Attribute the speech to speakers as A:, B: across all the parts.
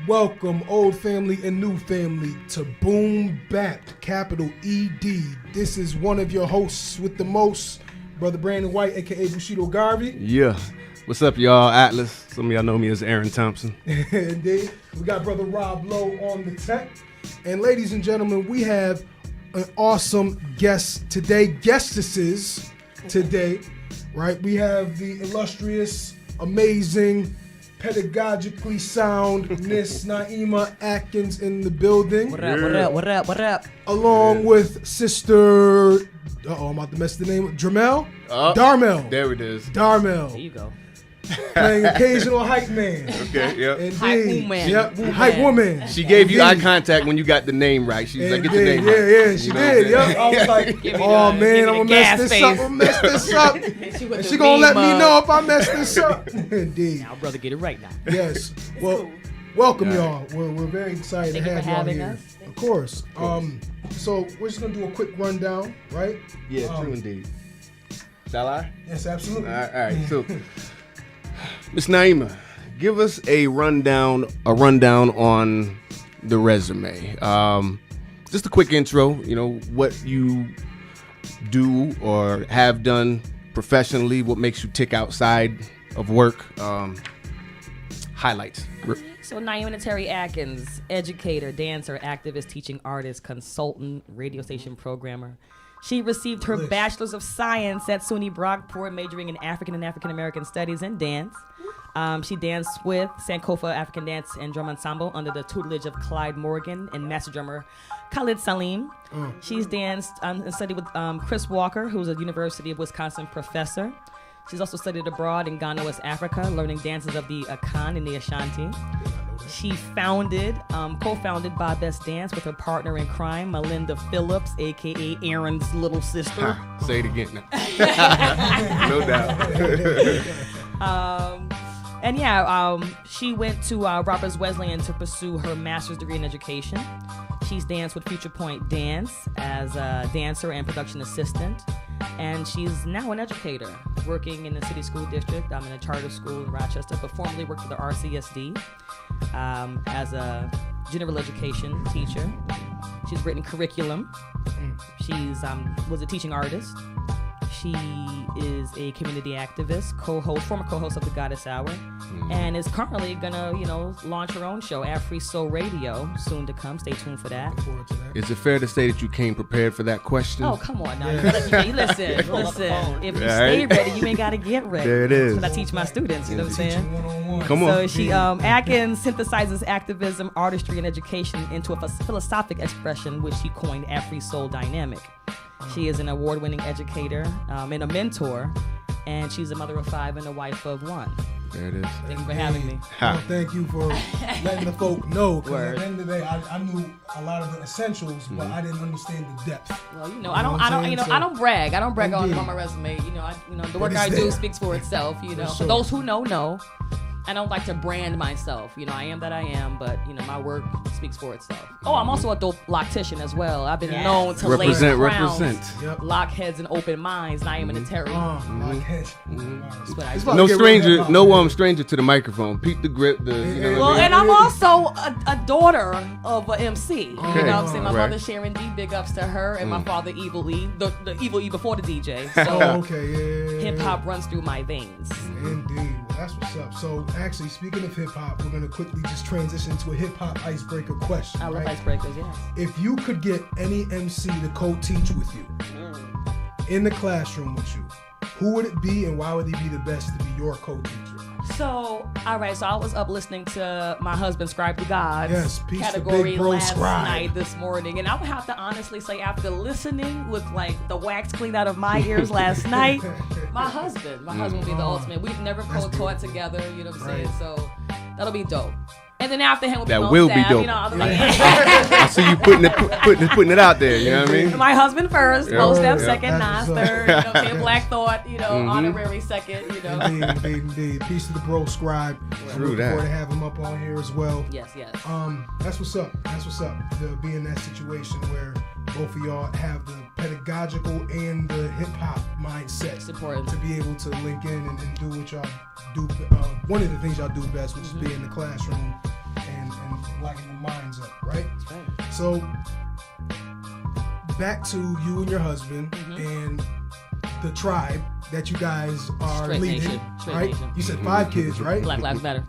A: Welcome, old family and new family, to BoomBappED, capital ED. This is one of your hosts with the most, Brother Brandon White, a.k.a. Bushido Garvey.
B: Yeah. What's up, y'all? Atlas. Some of y'all know me as Aaron Thompson.
A: Indeed. We got Brother Rob Lowe on the tech. And ladies and gentlemen, we have an awesome guest today, guestesses today, right? We have the illustrious, amazing, pedagogically sound Miss Niema Atkins in the building.
C: What up?
A: Along with Sister, I'm about to mess the name up, Darmel.
B: There it is.
A: Darmel.
C: There you go.
A: Playing occasional hype man.
B: Okay, yep.
A: Indeed.
C: Hype woman.
A: Yep, hype woman.
B: She gave you
A: Indeed.
B: eye contact when you got the name right. She's like, get the
A: Indeed.
B: name right.
A: Yeah, she did. Yep. I was like, oh man, I'm gonna mess this up. And she gonna let me know if I mess this up. Indeed.
C: Now, brother, get it right now.
A: Yes. Well, welcome y'all. We're very excited
C: Thank
A: to
C: you
A: have
C: for
A: y'all
C: having
A: here.
C: us.
A: Of course. So we're just gonna do a quick rundown, right?
B: Yeah, true indeed. Shall I?
A: Yes, absolutely.
B: All right. So, Miss Niema, give us a rundown on the resume. Just a quick intro. You know what you do or have done professionally. What makes you tick outside of work? Highlights.
C: So Niema Neteri Atkins, educator, dancer, activist, teaching artist, consultant, radio station programmer. She received her Bachelor's of Science at SUNY Brockport, majoring in African and African American Studies and dance. She danced with Sankofa African Dance and Drum Ensemble under the tutelage of Clyde Morgan and master drummer Khalid Salim. She's danced and studied with Chris Walker, who's a University of Wisconsin professor. She's also studied abroad in Ghana, West Africa, learning dances of the Akan and the Ashanti. She co-founded Bob Best Dance with her partner in crime, Melinda Phillips, a.k.a. Aaron's little sister.
B: Say it again. No doubt.
C: She went to Roberts Wesleyan to pursue her master's degree in education. She's danced with Future Point Dance as a dancer and production assistant. And she's now an educator, working in the city school district. I'm in a charter school in Rochester, but formerly worked for the RCSD as a general education teacher. She's written curriculum. She's was a teaching artist. She is a community activist, former co-host of the Goddess Hour, and is currently gonna, launch her own show, aficionado Radio, soon to come. Stay tuned for that.
B: Is it fair to say that you came prepared for that question?
C: Oh, come on now. Listen. If you stay ready, you ain't gotta get ready.
B: There it is.
C: That's what I teach my students, you know what I'm saying?
A: One-on-one.
B: Come on.
C: So she, Atkins synthesizes activism, artistry, and education into a philosophic expression, which she coined Afri-Soul Dynamic. She is an award-winning educator and a mentor, and she's a mother of 5 and a wife of 1.
B: There it is.
C: Thank you for having me.
A: Well, thank you for letting the folk know. Because
C: Word.
A: at the end of the day, I knew a lot of the essentials, but I didn't understand the depth.
C: Well, I don't brag. I don't brag on my resume. The work I do speaks for itself. For those who know. I don't like to brand myself. I am that I am, but my work speaks for itself. Oh, I'm also a dope loctician as well. I've been known to lay crowns, lock heads, and open minds. Niema Neteri. That's what I do.
B: No stranger to the microphone. Peep the grip.
C: And I'm also a daughter of an MC.
B: Okay.
C: You know what I'm saying? My
B: Right.
C: mother Sharon D, big ups to her, and my father Evil E, the Evil E before the DJ.
A: Oh,
C: So
A: okay, yeah.
C: hip hop runs through my veins.
A: Indeed. Well, that's what's up. So, actually, speaking of hip hop, we're going to quickly just transition to a hip hop icebreaker question.
C: I love
A: right?
C: icebreakers, yes.
A: If you could get any MC to co-teach with you in the classroom with you, who would it be and why would he be the best to be your co-teacher?
C: So, all right, so I was up listening to my husband, Scribe to God,
A: Yes, peace to
C: category
A: big bro
C: last
A: Scribe.
C: night, this morning, and I would have to honestly say, after listening with like the wax cleaned out of my ears last night, my husband would be the ultimate. We've never co-taught together, you know what I'm saying? So that'll be dope. And then after him,
B: That will be dope. I see you putting it out there. You know what I mean?
C: My husband first,
B: Yeah.
C: most step
B: Yeah.
C: second, Nas
A: That's
C: third, Black Thought, honorary second,
A: Indeed. Peace to the bro Scribe.
B: True
A: Looking
B: that.
A: forward to have him up on here as well.
C: Yes.
A: That's what's up. To be in that situation where both of y'all have the pedagogical and the hip hop mindset.
C: It's important.
A: To be able to link in and do what y'all do. One of the things y'all do best, which is be in the classroom and lighten the minds up, right? So back to you and your husband and the tribe that you guys are
C: Straight
A: leading,
C: nation. Straight
A: right?
C: nation.
A: You said 5 kids, right?
C: Black Lives Matter.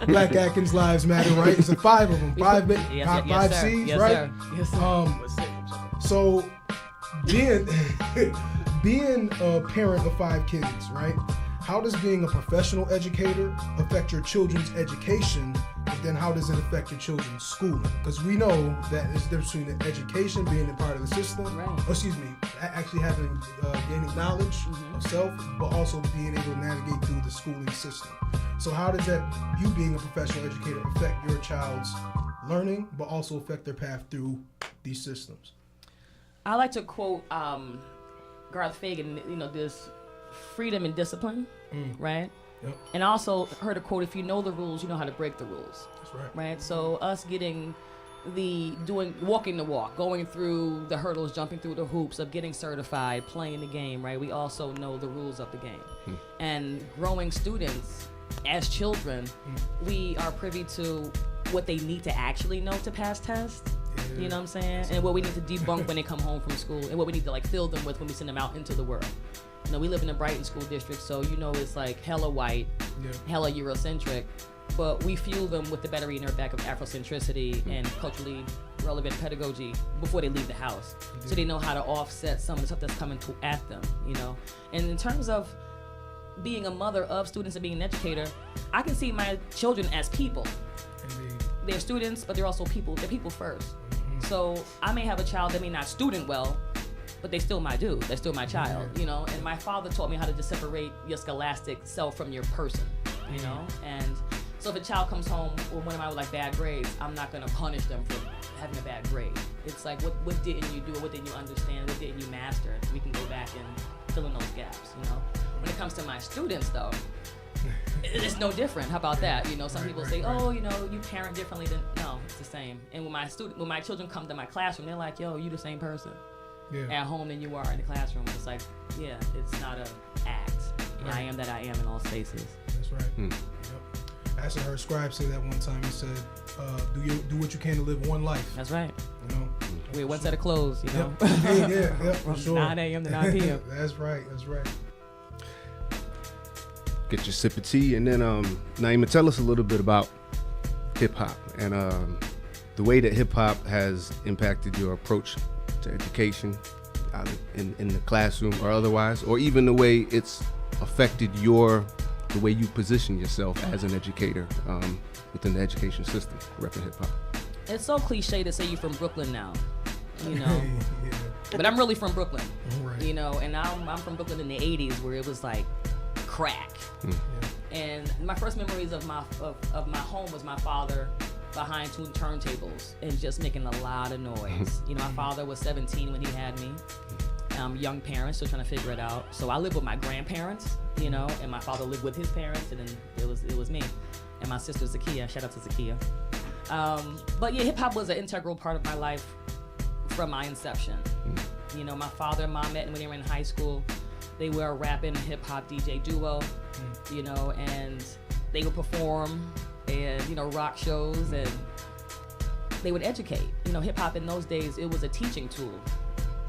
A: Black Atkins Lives Matter, right? It's 5 of them, 5
C: Yes, sir.
A: C's,
C: Yes,
A: right?
C: sir. Yes, sir.
A: So being a parent of 5 kids, right? How does being a professional educator affect your children's education? But then how does it affect your children's schooling? Because we know that it's the difference between the education, being a part of the system, actually having gaining knowledge of self, but also being able to navigate through the schooling system. So how does that, you being a professional educator, affect your child's learning, but also affect their path through these systems?
C: I like to quote Garth Fagan, this freedom and discipline, right?
A: Yep.
C: And I also heard a quote, if you know the rules, you know how to break the rules.
A: That's right.
C: Right? So us walking the walk, going through the hurdles, jumping through the hoops of getting certified, playing the game, right? We also know the rules of the game. And growing students as children, we are privy to what they need to actually know to pass tests. You know what I'm saying? And what we need to debunk when they come home from school, and what we need to fill them with when we send them out into the world. We live in a Brighton school district, so it's hella white, hella Eurocentric, but we fuel them with the battery in their back of Afrocentricity and culturally relevant pedagogy before they leave the house, so they know how to offset some of the stuff that's coming at them. And in terms of being a mother of students and being an educator, I can see my children as people.
A: Indeed.
C: They're students, but they're also people. They're people first. So I may have a child that may not student well, but they still my dude. They're still my child, And my father taught me how to just separate your scholastic self from your person, And so if a child comes home with one of my bad grades, I'm not gonna punish them for having a bad grade. It's like, what didn't you do? What didn't you understand? What didn't you master? We can go back and fill in those gaps, When it comes to my students, though, it's no different. How about that? Some people say, you parent differently than, no, it's the same. And when my children come to my classroom, they're like, yo, you the same person at home than you are in the classroom. It's like, it's not an act. I am that I am in all spaces.
A: That's right. Yep. I actually heard Scribe say that one time. He said, do what you can to live one life.
C: That's right. Wear one set of clothes,
A: Yep, for
C: From
A: sure.
C: 9 a.m. to 9 p.m.
A: That's right.
B: Get your sip of tea, and then Niema, tell us a little bit about hip hop and the way that hip hop has impacted your approach to education, in the classroom or otherwise, or even the way it's affected the way you position yourself as an educator within the education system, repping hip hop.
C: It's so cliche to say you're from Brooklyn now,
A: Yeah.
C: but I'm really from Brooklyn,
A: Right.
C: and I'm from Brooklyn in the 80s where it was like crack. And my first memories of my home was my father behind 2 turntables and just making a lot of noise. My father was 17 when he had me. Young parents, still trying to figure it out. So I lived with my grandparents, and my father lived with his parents, and then it was me and my sister Zakia. Shout out to Zakia. But hip hop was an integral part of my life from my inception. My father and mom met when they were in high school. They were a rapping hip hop DJ duo, and they would perform and rock shows, and they would educate. Hip hop in those days, it was a teaching tool.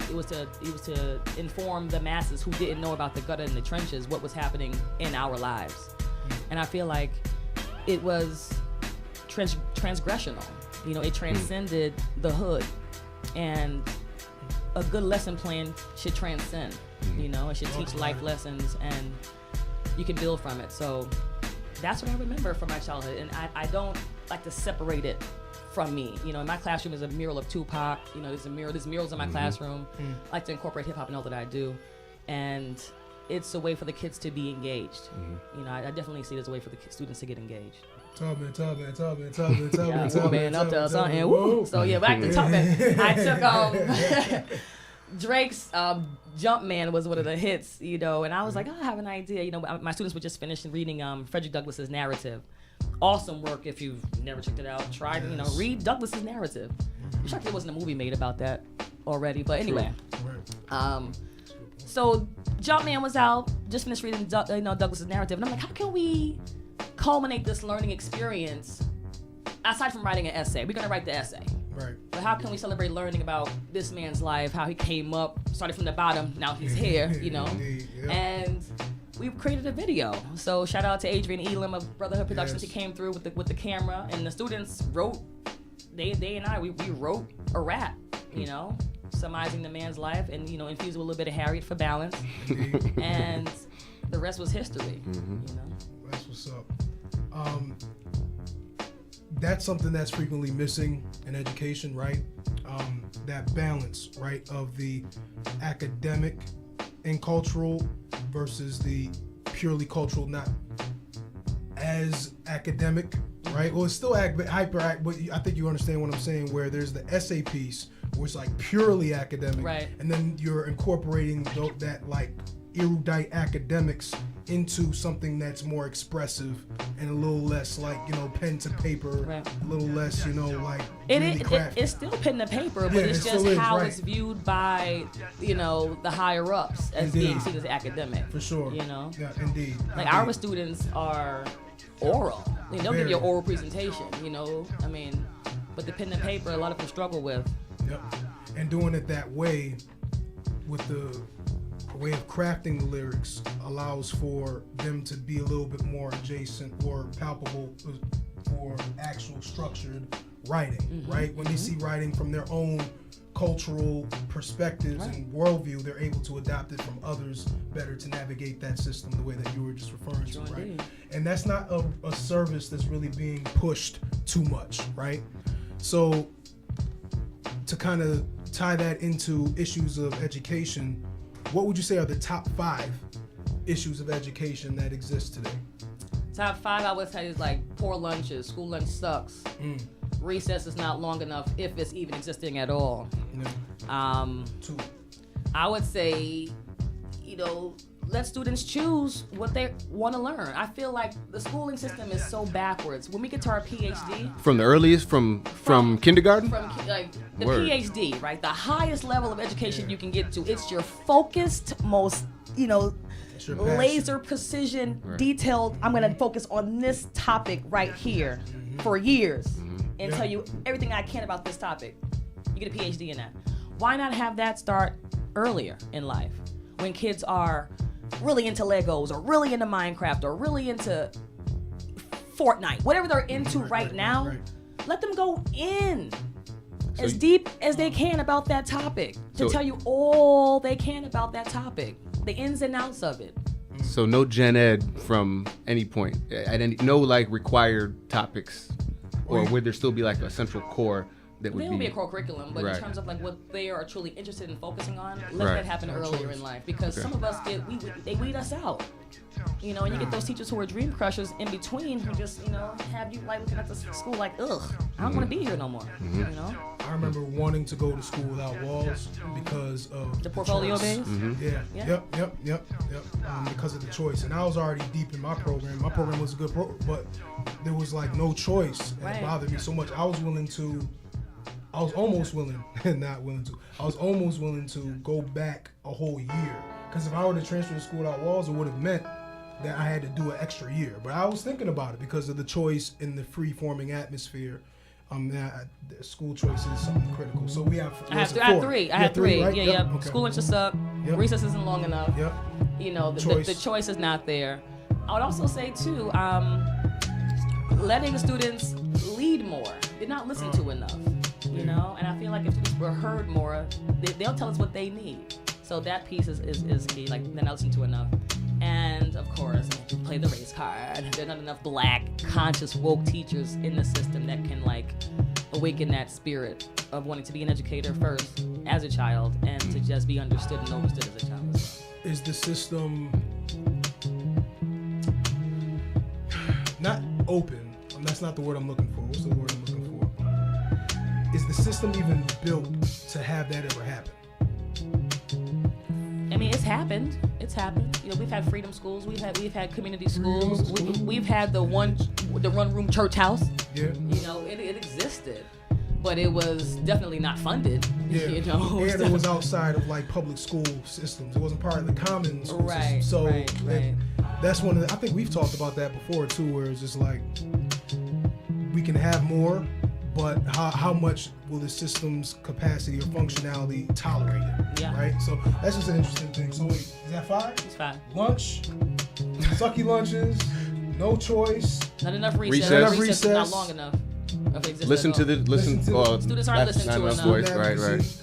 C: It was to inform the masses who didn't know about the gutter and the trenches, what was happening in our lives. And I feel like it was transgressional. It transcended the hood, and a good lesson plan should transcend. It should teach life lessons, and you can build from it. So that's what I remember from my childhood, and I don't like to separate it from me. In my classroom is a mural of Tupac. There's murals in my classroom. I like to incorporate hip hop in all that I do, and it's a way for the kids to be engaged. I definitely see it as a way for the students to get engaged.
A: Talk man.
C: Up to something. Woo. So back to Tubman. I took Drake's Jumpman was one of the hits, and I was like, I have an idea. My students were just finished reading Frederick Douglass's narrative. Awesome work. If you've never checked it out, try read Douglass's narrative. I'm shocked there wasn't a movie made about that already, but anyway. So Jumpman was out, just finished reading Douglass's narrative, and I'm like, how can we culminate this learning experience, aside from writing an essay? We're going to write the essay.
A: Right.
C: But how can we celebrate learning about this man's life, how he came up, started from the bottom, now he's here, you know?
A: Indeed, yeah.
C: And we've created a video. So shout out to Adrian Elam of Brotherhood Productions.
A: Yes.
C: He came through with the camera, and the students wrote, they and I, we wrote a rap, you know, summarizing the man's life and, you know, infused with a little bit of Harriet for balance. And the rest was history, you know?
A: That's what's up. That's something that's frequently missing in education, right? That balance, right, of the academic and cultural versus the purely cultural, not as academic, right? Well, it's still hyper, but I think you understand what I'm saying, where there's the essay piece, where it's like purely academic,
C: right?
A: And then you're incorporating that like erudite academics into something that's more expressive and a little less like, you know, pen to paper,
C: right.
A: A little less, you know, like really crafty.
C: It's still pen to paper, but it's just how it's viewed by, you know, the higher ups as being seen as academic.
A: For sure.
C: You know?
A: Yeah, indeed.
C: Like our students are oral. I mean, they'll give you an oral presentation, you know? I mean, but the pen to paper, a lot of them struggle with.
A: Yep. And doing it that way with the way of crafting the lyrics allows for them to be a little bit more adjacent or palpable for actual structured writing, right? When they see writing from their own cultural perspectives and worldview, they're able to adopt it from others better to navigate that system the way that you were just referring to, right? And that's not a service that's really being pushed too much, right? So to kind of tie that into issues of education, what would you say are the top 5 issues of education that exist today?
C: Top 5, I would say, is like poor lunches. School lunch sucks. Recess is not long enough, if it's even existing at all.
A: 2.
C: I would say, you know, let students choose what they want to learn. I feel like the schooling system is so backwards. When we get to our PhD,
B: from the earliest, from kindergarten,
C: from like the PhD, right, the highest level of education you can get to, it's your focused, most, you know, laser precision, detailed. I'm gonna focus on this topic right here for years and tell you everything I can about this topic. You get a PhD in that. Why not have that start earlier in life, when kids are really into Legos or really into Minecraft or really into Fortnite, whatever they're into right now, let them go in as deep as they can about that topic to tell you all they can about that topic, the ins and outs of it.
B: So no gen ed from any point, no like required topics, or would there still be like a central core? There
C: will be a core curriculum, but in terms of like what they are truly interested in focusing on, let that happen earlier in life, because some of us they weed us out, you know, and you get those teachers who are dream crushers in between who just, you know, have you like looking at the school like, ugh, I don't want to be here no more, you know.
A: I remember wanting to go to school without walls because of
C: the portfolio base.
A: Yep. Because of the choice, and I was already deep in my program. My program was a good but there was like no choice, and it bothered me so much. I was almost willing to go back a whole year. Because if I were to transfer to school without walls, it would have meant that I had to do an extra year. But I was thinking about it because of the choice in the free-forming atmosphere. School choice is something critical. So we have. I
C: had three.
A: Right?
C: Yeah.
A: Okay.
C: School lunch suck. Recess isn't long enough.
A: Yep.
C: You know, the choice is not there. I would also say too, letting students lead more. They're not listened to enough. You know, and I feel like if students were heard more, they'll tell us what they need. So that piece is key. Like, they're not listened to enough. And of course, play the race card. There are not enough black, conscious, woke teachers in the system that can like awaken that spirit of wanting to be an educator first as a child and to just be understood and overstood as a child as well.
A: Is the system not open? That's not the word I'm looking for. What's the word I'm looking for? Is the system even built to have that ever happen?
C: I mean, it's happened. You know, we've had freedom schools. We've had community schools. We've had the one room church house. Yeah. You know, it existed, but it was definitely not funded.
A: Yeah.
C: You know,
A: and it was outside of like public school systems. It wasn't part of the common school system. So that's one of the, I think we've talked about that before too, where it's just like we can have more, but how much will the system's capacity or functionality tolerate it?
C: Yeah.
A: Right? So that's just an interesting thing. So wait, is that 5?
C: It's 5.
A: Lunch, sucky lunches, no choice.
C: Not enough
B: Recess.
C: Recess is not long enough. If it exists
B: Listen
C: at
B: to
C: all.
B: the listen.
C: Students aren't
B: that's
C: listening
B: not
C: to
B: enough
C: enough.
B: voice. Right.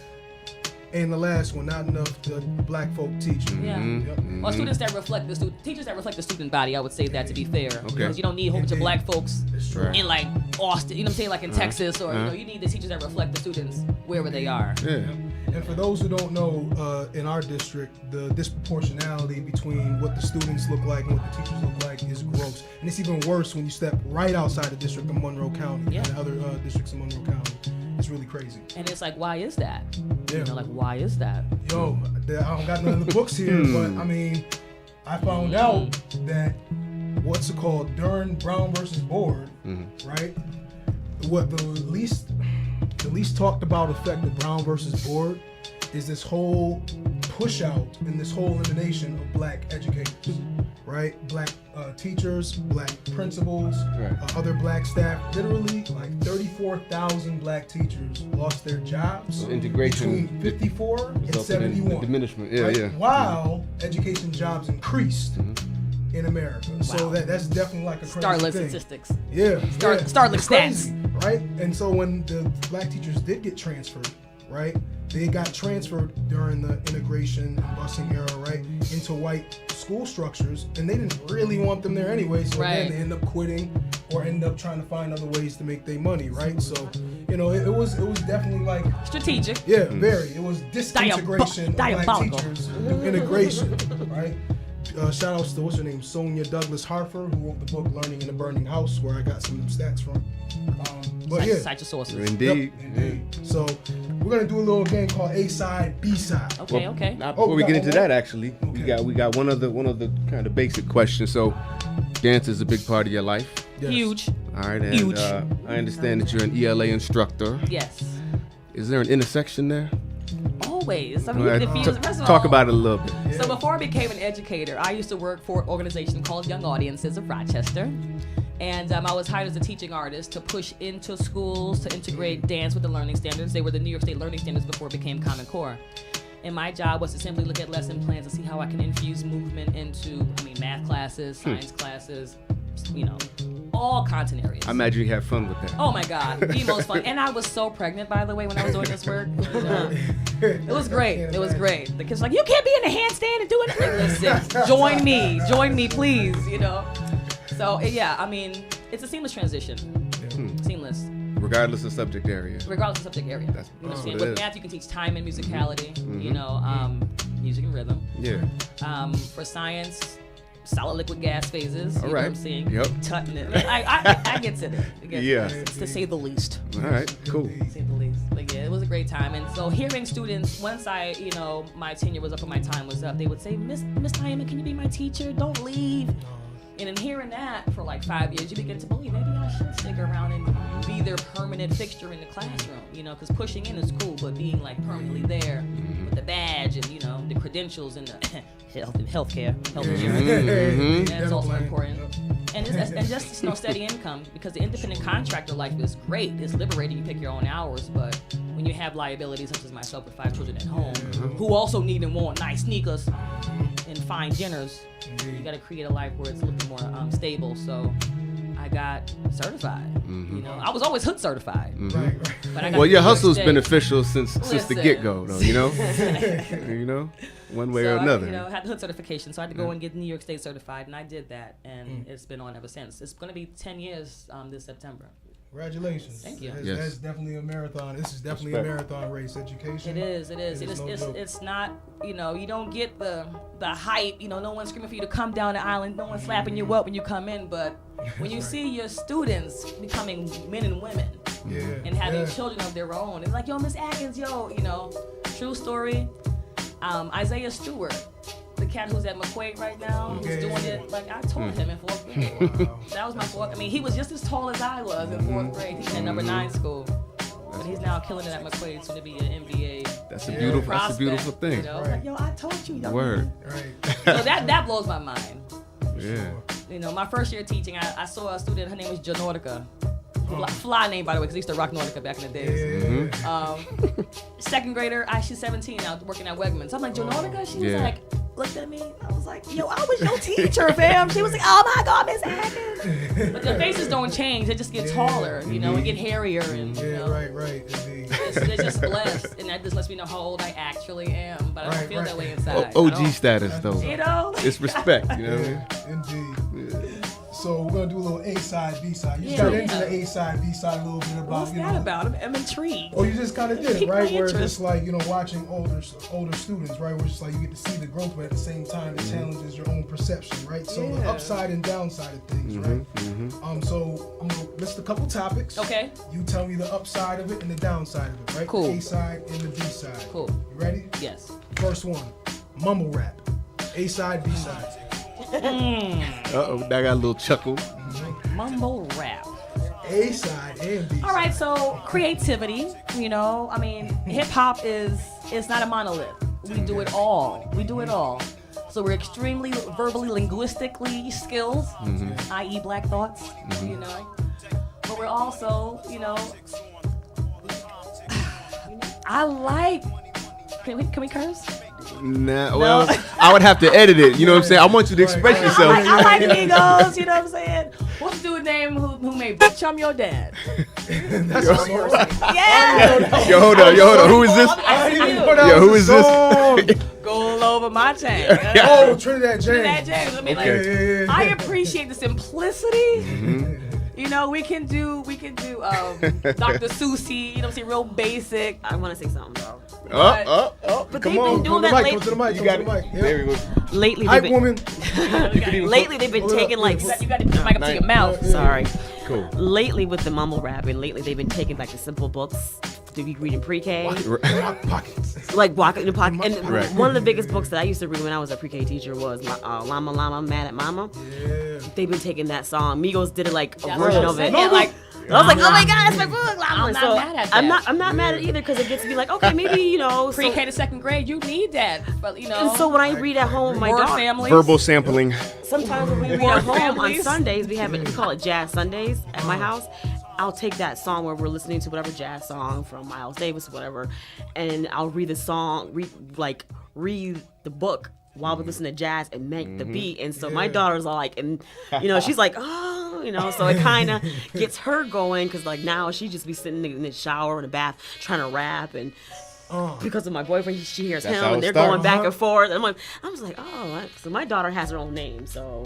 A: And the last one, not enough the black folk teaching.
C: Yeah.
A: Yep.
C: Or students that reflect the teachers that reflect the student body. I would say that to be fair, because you don't need a whole bunch of black folks
A: It's true.
C: in like Austin. You know what I'm saying, like in Texas, or you need the teachers that reflect the students wherever they are.
B: Yeah.
A: And for those who don't know, in our district, the disproportionality between what the students look like and what the teachers look like is gross. And it's even worse when you step right outside the district of Monroe County and other districts in Monroe County. It's really crazy.
C: And it's like, why is that?
A: Yeah.
C: You know, like, why is that?
A: Yo, I don't got none of the books here, but I mean, I found out that what's it called during Brown versus Board, right? What the least talked about effect of Brown versus Board is this whole push out and this whole elimination of black educators, right? Black teachers, black principals, other black staff. Literally, like 34,000 black teachers lost their jobs.
B: So integration
A: between 54 and
B: resulted in
A: 71.
B: diminishment. Yeah,
A: right?
B: yeah.
A: While education jobs increased in America. So that's definitely like a crazy
C: Startling
A: thing.
C: statistics.
A: Yeah.
C: Startling
A: It's
C: stats.
A: crazy, right? And so when the black teachers did get transferred, right? They got transferred during the integration and busing era, right? Into white school structures, and they didn't really want them there anyway, so then they end up quitting or end up trying to find other ways to make their money, right? So, you know, it was definitely like
C: strategic.
A: Yeah, very. It was disintegration of black teachers through integration, right? Shout outs to what's her name, Sonia Douglas Harper, who wrote the book Learning in a Burning House, where I got some of them stats from. But
C: Cite your sources.
B: Indeed.
A: Yep, indeed. So we're gonna do a little game called A Side, B Side.
C: Okay, okay.
B: Now, before we get into that, actually, we got one of the kind of basic questions. So, dance is a big part of your life.
A: Yes.
C: Huge.
B: All right, and
C: Huge.
B: I understand that you're an ELA instructor.
C: Yes.
B: Is there an intersection there?
C: Always. I mean, you confuse. First of
B: Talk
C: all,
B: about it a little bit.
C: So before I became an educator, I used to work for an organization called Young Audiences of Rochester. And I was hired as a teaching artist to push into schools to integrate dance with the learning standards. They were the New York State learning standards before it became Common Core. And my job was to simply look at lesson plans and see how I can infuse movement into, math classes, science classes, all content areas.
B: I imagine you had fun with that.
C: Oh my God, the most fun. And I was so pregnant, by the way, when I was doing this work. It was great. It was great. The kids were like, you can't be in a handstand and do anything. Listen, join me, please, So, it's a seamless transition. Seamless.
B: Regardless of subject area.
C: Regardless of subject area.
B: That's
C: you
B: what
C: understand?
B: it
C: With
B: is.
C: math, you can teach time and musicality, music and rhythm.
B: Yeah.
C: For science, solid liquid gas phases. You
B: All
C: know
B: right.
C: what I'm saying?
B: Yep.
C: Tutting it. I get to it.
B: Yeah.
C: To say the least.
B: All right. Cool.
C: To say the least. But yeah, it was a great time. And so hearing students, once my tenure was up and my time was up, they would say, Miss Niema, can you be my teacher? Don't leave. And in hearing that for like 5 years, you begin to believe maybe I should stick around and be their permanent fixture in the classroom, because pushing in is cool, but being like permanently there with the badge and, the credentials and the health insurance, that's also important. And just steady income, because the independent contractor life is great. It's liberating. You pick your own hours, but when you have liabilities such as myself with 5 children at home, who also need and want nice sneakers and fine dinners, you got to create a life where it's a little bit more stable. So I got certified. I was always hood certified.
A: Right.
C: But I got
B: Well, your
C: New York
B: hustle's
C: State.
B: beneficial since the
C: Listen.
B: get-go, though, one way or another.
C: I had the hood certification, so I had to go and get New York State certified, and I did that, and it's been on ever since. It's going to be 10 years this September.
A: Congratulations.
C: Thank you.
A: That's definitely a marathon. This is definitely a marathon race. Education.
C: It is.
A: no joke.
C: It's not, you don't get the hype. No one's screaming for you to come down the island. No one's slapping you up when you come in. But when you see your students becoming men and women and having children of their own, it's like, yo, Miss Atkins, true story. Isaiah Stewart, the cat who's at McQuaid right now, who's doing it, like I taught him in 4th grade. That was my 4th. He was just as tall as I was in 4th grade. He's in number 9 school. But he's now killing it at McQuaid, soon to be an NBA.
B: That's a beautiful thing.
C: Like, yo, I told you.
B: Word.
A: Right.
C: So that blows my mind. You know, my first year teaching, I saw a student. Her name was Janautica. Fly name, by the way, because I used to rock Nautica back in the days. Second grader, she's 17 now, working at Wegmans. I'm like, Janautica? She was like, looked at me. I was like, yo, I was your teacher, fam. She was like, oh my God, Miss Atkins. But their faces don't change. They just get taller, you know, and get hairier. And, you know,
A: right.
C: They're just blessed. And that just lets me know how old I actually am. But I don't feel that way inside.
B: OG status, though.
C: You know?
B: It's respect, you know what I
A: mean? Indeed. So we're gonna do a little A side, B side. You just got into the A side, B side a little bit about.
C: What's that about? I'm intrigued.
A: Oh, you just kind of did it, right? Where it's just like, you know, watching older students, right? Where it's just like you get to see the growth, but at the same time, it challenges your own perception, right? So the upside and downside of things, right? So I'm gonna list a couple topics.
C: Okay.
A: You tell me the upside of it and the downside of it, right?
C: Cool.
A: The A side and the B side.
C: Cool.
A: You ready?
C: Yes.
A: First one, mumble rap. A side, B side.
B: I got a little chuckle.
C: Mumble rap.
A: A side and B side.
C: All right, so creativity, you know, I mean, hip hop it's not a monolith. We do it all. So we're extremely verbally, linguistically skilled, i.e. black thoughts, you know. But we're also, you know, I like, can we curse?
B: Nah, well, I would have to edit it. You know what I'm saying? I want you to express yourself.
C: I like Migos. You know what I'm saying? What's the dude name who made Bitch I'm Your Dad?
A: That's
C: Yeah.
B: Yo, hold on. Who is this? Yo, who is this?
C: Go over my chain.
A: Oh, Trinidad James.
C: I mean, I appreciate the simplicity. You know, we can do Dr. Susie, you know what I'm saying, real basic.
D: I want to say something, though.
C: But
D: they've been doing that lately.
A: Go to the mic.
B: There we go.
D: Lately, they've been taking like.
C: You got to put the mic up to your mouth.
D: Sorry.
B: Cool.
D: Lately with the mumble rap, and lately they've been taking like the simple books to be reading pre-K.
A: Pockets.
D: Like walk in the pocket. And one of the biggest books that I used to read when I was a pre-K teacher was Llama Llama Mad at Mama.
A: Yeah.
D: They've been taking that song. Migos did it like a version of it.
C: Yeah, like,
D: I was like, oh my God, that's my book.
C: I'm not mad at that.
D: I'm not mad at it either because it gets to be like, okay, maybe, you know.
C: Pre-K to second grade, you need that. But, you know.
D: And so when I read at home with my daughter.
C: Families.
B: Verbal sampling.
D: Sometimes when we read at home on Sundays, we call it Jazz Sundays at my house. I'll take that song where we're listening to whatever jazz song from Miles Davis or whatever, and I'll read the song, read the book while we listen to jazz and make the beat. And so my daughter's all like, and you know, she's like, oh, you know, so it kind of gets her going because like now she just be sitting in the shower or in the bath trying to rap and. Because of my boyfriend, she hears him, and they're going back and forth. And I was like, oh, so my daughter has her own name, so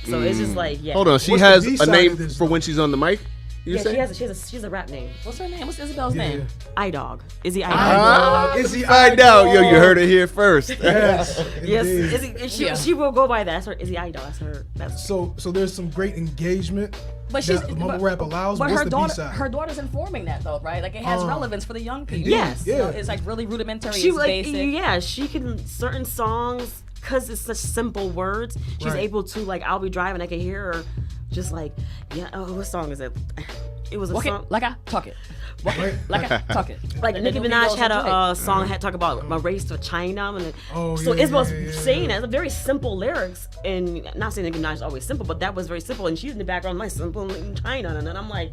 D: it's just like, yeah.
B: Hold on, she has a name for when she's on the mic.
D: Yeah, she has a rap name.
C: What's her name? What's Isabel's name?
D: iDog. Izzy iDog.
A: Izzy
B: Find out. Yo, you heard it here first.
A: Yes.
D: Yes. She will go by that. That's her Izzy iDog. That's her.
A: So there's some great engagement.
C: But she's
A: the mumble rap allows.
C: But
A: what's
C: her
A: the
C: daughter,
A: B-side?
C: her daughter's informing that though, right? Like it has relevance for the young people.
D: Yes.
C: You know, it's like really rudimentary.
D: She
C: it's basic.
D: Yeah, she can certain songs because it's such simple words. She's able to like. I'll be driving, I can hear her, just like what song is it? It was a song.
C: Like I talk it. Like I talk it.
D: Like Nicki Minaj had a song had talk about my race to China, and so Isabel's saying that. It's a very simple lyrics, and not saying Nicki Minaj is always simple, but that was very simple. And she's in the background like simple in China, and then I'm like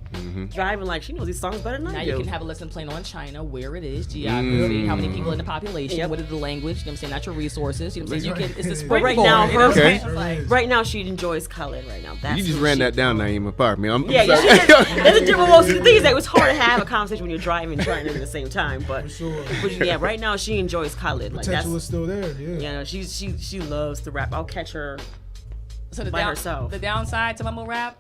D: driving like she knows these songs better than I do.
C: Now you can have a lesson playing on China, where it is, geography, how many people in the population, what is the language, you know what I'm saying, natural resources, you know what I'm saying. You can, it's the springboard.
D: Right now she enjoys color right now. That's
B: you just ran that down, Niema. Pardon me. I'm sorry.
D: That's a different. Well, the thing is that it was hard to have a conversation when you're driving and trying to at the same time. But yeah, right now she enjoys college. Like
A: potential is still there. Yeah.
D: She loves to rap. I'll catch her.
C: So
D: by herself.
C: The downside to mumble rap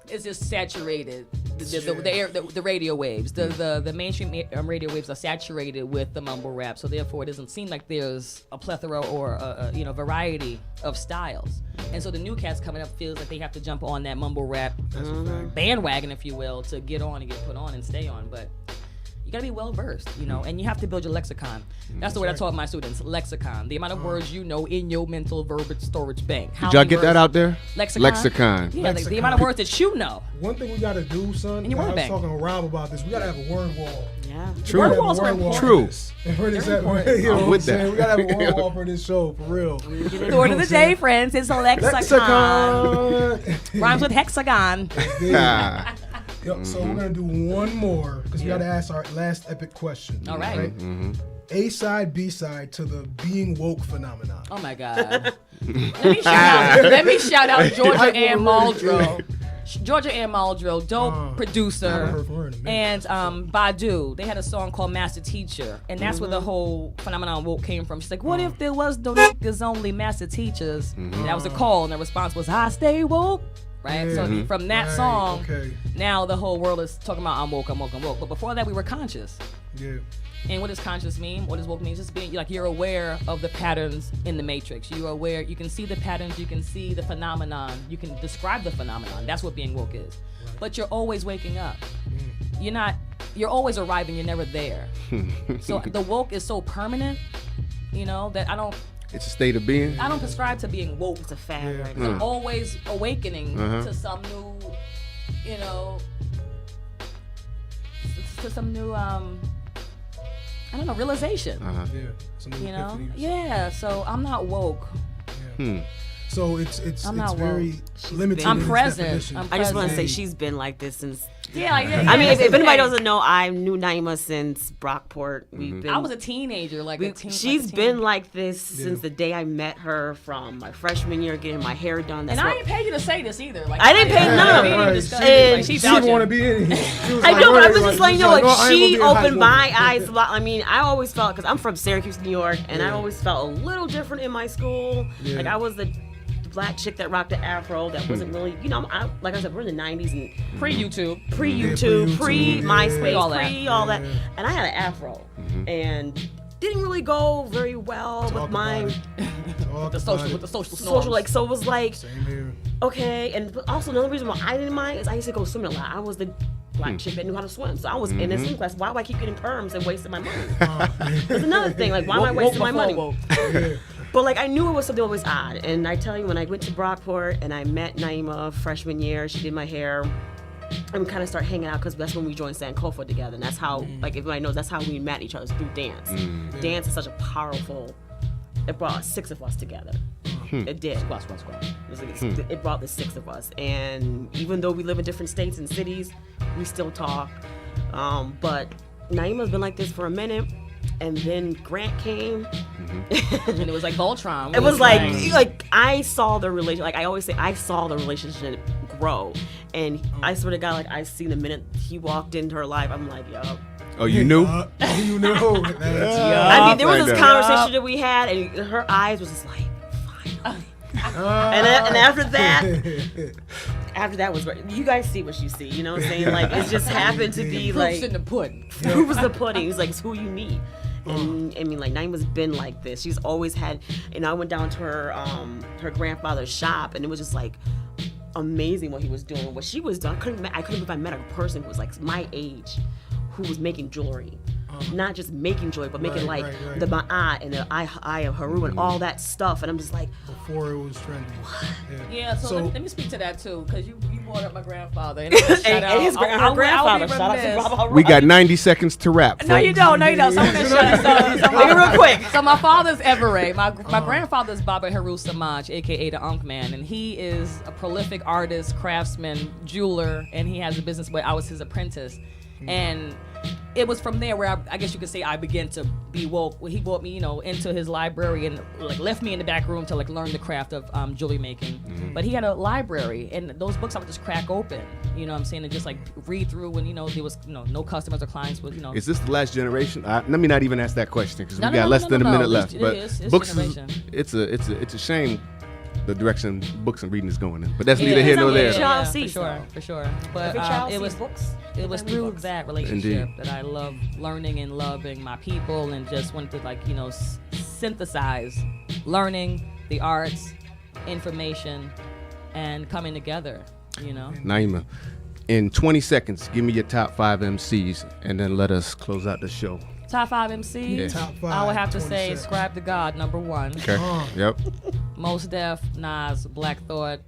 C: is just saturated. The radio waves, the mainstream radio waves are saturated with the mumble rap. So therefore, it doesn't seem like there's a plethora or a variety of styles. And so the new cats coming up feels like they have to jump on that mumble rap bandwagon, if you will, to get on and get put on and stay on. But you gotta be well versed, you know, and you have to build your lexicon. That's the way I taught my students. Lexicon, the amount of words you know in your mental verbiage storage bank.
B: Did y'all get that out there?
C: Lexicon. Yeah,
A: Lexicon.
C: the amount of words that you know.
A: One thing we gotta do, son.
C: In your
A: I
C: word
A: was
C: bank.
A: talking to Rob about this. We gotta have a word wall.
D: Yeah.
B: True.
C: Word walls are important.
B: True.
A: And for this,
C: They're important.
A: you know
B: I'm
A: what
B: with
A: I'm saying?
B: that.
A: We gotta have a word wall for this show, for real.
C: The word of the day, friends, is lexicon.
A: Lexicon.
C: Rhymes with hexagon.
B: Ah.
A: Yo, so we're gonna do one more because we gotta ask our last epic question.
C: All right.
A: A side, B side to the being woke phenomenon.
C: Oh my God. Let me shout out Georgia Ann Muldrow. Georgia Ann Muldrow, dope producer,
A: haven't heard from her in a minute.
C: and Badu. They had a song called Master Teacher, and that's where the whole phenomenon woke came from. She's like, what if there was no niggas, only master teachers? And that was a call, and the response was, I stay woke. Right? So from that song, now the whole world is talking about I'm woke, I'm woke, I'm woke. But before that, we were conscious.
A: Yeah.
C: And what does conscious mean? What does woke mean? Just being like you're aware of the patterns in the matrix. You're aware. You can see the patterns. You can see the phenomenon. You can describe the phenomenon. That's what being woke is. But you're always waking up. You're not. You're always arriving. You're never there. So the woke is so permanent, you know, that I don't
B: It's a state of being.
C: I don't prescribe to being woke.
D: It's a fad right now.
C: I'm always awakening to some new, you know, to some new I don't know, realization.
A: Yeah. Some new
C: You know?
A: epiphanies.
C: Yeah, so I'm not woke.
A: So it's
C: I'm not
A: very limited.
D: I'm
A: in its
C: present.
A: definition.
C: I'm
D: I just want to say
C: present.
D: she's been like this since.
C: Yeah.
D: I mean, if anybody doesn't know, I knew Niema since Brockport. We've been.
C: I was a teenager,
D: She's been like this since the day I met her, from my freshman year, getting my hair done. That's
C: And I
D: what-
C: didn't pay you to say this either. Like
D: I didn't pay none.
C: We didn't
A: Right.
C: discuss
A: She-
C: it. Like,
A: She
C: she's
A: didn't
C: out
A: want to be in here. She was
D: I
A: like,
D: know, but I'm
A: wait,
D: just letting you know,
A: she's
D: like,
A: "No, I ain't
D: she
A: gonna be a
D: opened
A: hype
D: my
A: woman."
D: eyes a lot. I mean, I always felt, because I'm from Syracuse, New York, and I always felt a little different in my school.
A: Yeah.
D: Like, I was the black chick that rocked the afro that wasn't really, you know, like I said, we're in the 90s and
C: pre-YouTube.
D: pre-YouTube, pre-MySpace,
C: all that.
D: all that. And I had an afro and didn't really go very well
A: Talk
D: with my
A: about it. Talk
C: The
A: about
C: social
A: it.
C: with the social
D: social,
C: norms.
D: like, so it was like,
A: Same here.
D: okay. And also another reason why I didn't mind is I used to go swimming a lot. I was the black chick that knew how to swim. So I was in a swim class. Why do I keep getting perms and wasting my money? That's another thing. Like, why am I wasting my money?
A: Yeah.
D: But like, I knew it was something always odd. And I tell you, when I went to Brockport and I met Niema freshman year, she did my hair. And we kind of start hanging out because that's when we joined Sankofa together. And that's how, like, everybody knows, that's how we met each other, through dance. Dance is such a powerful, it brought 6 of us together. It did.
C: Squat.
D: It brought the 6 of us. And even though we live in different states and cities, we still talk. But Niema's been like this for a minute. And then Grant came.
C: And it was like Voltron.
D: It was like I saw the relation. Like I always say, I saw the relationship grow. And I swear to God, like, I seen the minute he walked into her life, I'm like, yo.
B: Oh, you knew?
A: You know.
D: I mean, there was this
B: Like that.
D: conversation that we had, and her eyes was just like, finally. And after that was, you guys see what you see, you know what I'm saying? Like, it just happened to be
C: proof's
D: like,
C: in the pudding.
D: who was the pudding? It's like, it's who you meet. And I mean, like, Niema's been like this. She's always had, you know, I went down to her grandfather's shop, and it was just like amazing what he was doing, what she was doing. I couldn't believe I met a person who was like my age, who was making jewelry. Not just making jewelry, but making
A: Right,
D: like
A: right.
D: the ma'at and the eye of Haru and all that stuff. And I'm just like,
A: Before it was trendy.
C: Yeah, so,
A: So-
C: let me speak to that too, because you brought up my grandfather. And, shout
D: and
C: out.
D: his
C: I'll be
D: grandfather. Shout out to
C: remiss.
D: Baba Haru.
B: We got 90 seconds to wrap.
C: No, you don't. So I'm gonna shut this
D: Make it real quick.
C: So my father's Everett. My grandfather's Baba Haru Samaj, aka the Unk Man, and he is a prolific artist, craftsman, jeweler, and he has a business where I was his apprentice. And it was from there where I guess you could say I began to be woke. He brought me, you know, into his library and like left me in the back room to like learn the craft of jewelry making. But he had a library, and those books I would just crack open, you know what I'm saying, and just like read through when, you know, there was, you know, no customers or clients with, you know.
B: Is this the last generation? Let me not even ask that question because we
C: No,
B: got less than a minute left.
C: It
B: But
C: is. It's
B: books,
C: generation.
B: it's a shame the direction books and reading is going in. But that's neither here nor there.
D: Child
C: for
D: sees,
C: sure,
D: though.
C: for sure. But
D: Every child
C: it
D: sees
C: was
D: books.
C: it was
D: They read
C: through
D: books.
C: that relationship
B: Indeed.
C: that I love learning and loving my people, and just wanted to, like, you know, synthesize learning, the arts, information, and coming together. You know.
B: Niema, in 20 seconds, give me your top 5 MCs, and then let us close out the show.
C: Top 5 MCs.
B: Yeah.
A: Top 5.
C: I would have to
A: 20
C: say
A: seconds.
C: Scribe to God, number 1.
B: Okay. Yep.
C: Mos Def, Nas, Black Thought,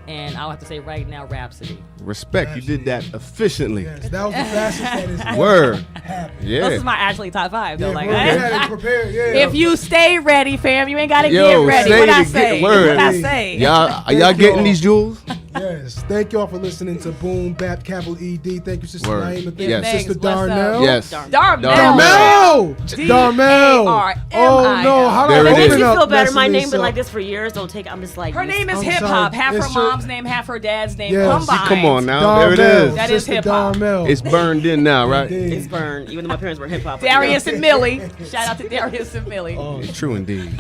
C: and I would have to say right now Rhapsody.
B: Respect. You did that efficiently.
A: Yes, that was the fastest that has ever
B: Word.
A: happened.
B: Yeah.
C: This is my actually top 5 though.
A: Yeah,
C: Like,
A: bro, we had it prepared. Yeah.
C: if you stay ready, fam, you ain't gotta
B: Yo,
C: get ready.
B: say
C: What
B: it
C: I
B: again.
C: say?
B: Word.
C: What I say?
B: Y'all getting these jewels?
A: Yes, thank y'all for listening to Boom Bap capital ED. Thank you, Sister
B: Word.
A: Naima. Thank
B: Yes.
A: you, Sister
C: Thanks. What's up?
A: Darnell.
B: Yes.
C: Darmel.
A: Darmel. Darmel.
C: D-A-R-M-I-L.
A: Oh no, how do
B: There
A: I
B: it
A: open
B: is.
D: Makes me
A: up?
D: feel better. My
A: messing
D: name
A: this
D: been
A: up?
D: like this for years. Don't take. I'm just like
C: Her name is
A: I'm
C: hip hop.
A: sorry.
C: Half
A: It's
C: her
A: your-
C: mom's name, half her dad's name
A: Yes.
C: combined.
B: Come on now.
A: Darmel.
B: There it is.
C: That is
A: Sister
C: hip-hop.
A: Darmel.
B: It's burned in now, right?
A: Indeed.
D: It's burned. Even though my parents were hip hop.
C: Darius and Millie. Shout out to Darius and Millie.
A: Oh,
B: True indeed.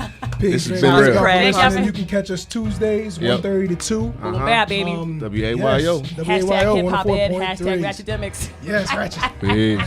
A: peace,
B: This has
A: man.
B: been
A: Thank
B: real.
A: y'all for
D: Craig.
A: listening. You can catch us Tuesdays,
B: Yep.
A: 1:30 to 2.
C: Boom Bap, baby.
B: WAYO.
C: Hashtag hip hop ed. Hashtag
A: 104.3.
C: Ratchetdemics.
A: Yes, Ratchet.
B: Peace.